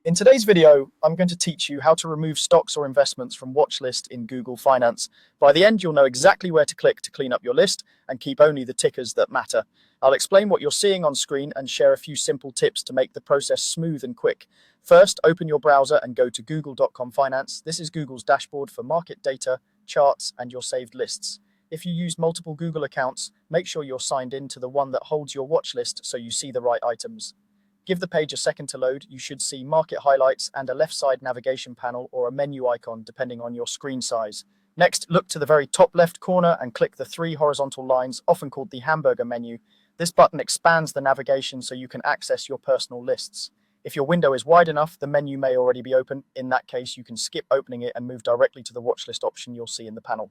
In today's video, I'm going to teach you how to remove stocks or investments from Watchlist in Google Finance. By the end, you'll know exactly where to click to clean up your list and keep only the tickers that matter. I'll explain what you're seeing on screen and share a few simple tips to make the process smooth and quick. First, open your browser and go to google.com Finance. This is Google's dashboard for market data, charts, and your saved lists. If you use multiple Google accounts, make sure you're signed in to the one that holds your watch list so you see the right items. Give the page a second to load. You should see market highlights and a left side navigation panel or a menu icon depending on your screen size. Next, look to the very top left corner and click the three horizontal lines, often called the hamburger menu. This button expands the navigation so you can access your personal lists. If your window is wide enough, the menu may already be open. In that case, you can skip opening it and move directly to the watchlist option you'll see in the panel.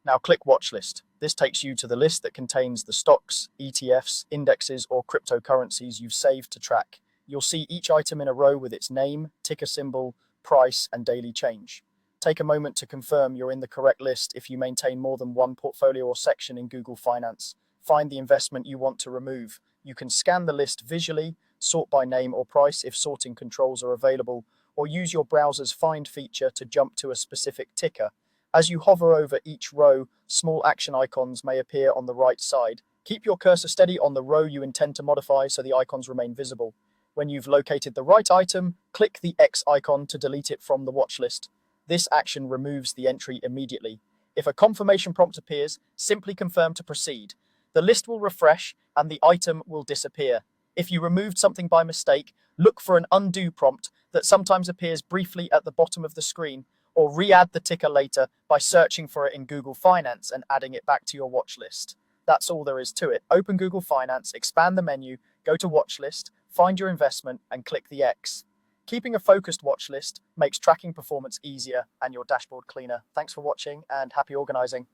Now click Watchlist. This takes you to the list that contains the stocks, ETFs, indexes, or cryptocurrencies you've saved to track. You'll see each item in a row with its name, ticker symbol, price, and daily change. Take a moment to confirm you're in the correct list if you maintain more than one portfolio or section in Google Finance. Find the investment you want to remove. You can scan the list visually, sort by name or price if sorting controls are available, or use your browser's Find feature to jump to a specific ticker. As you hover over each row, small action icons may appear on the right side. Keep your cursor steady on the row you intend to modify so the icons remain visible. When you've located the right item, click the X icon to delete it from the watch list. This action removes the entry immediately. If a confirmation prompt appears, simply confirm to proceed. The list will refresh and the item will disappear. If you removed something by mistake, look for an undo prompt that sometimes appears briefly at the bottom of the screen, or re-add the ticker later by searching for it in Google Finance and adding it back to your watch list. That's all there is to it. Open Google Finance, expand the menu, go to Watch List, find your investment, and click the X. Keeping a focused watch list makes tracking performance easier and your dashboard cleaner. Thanks for watching and happy organizing.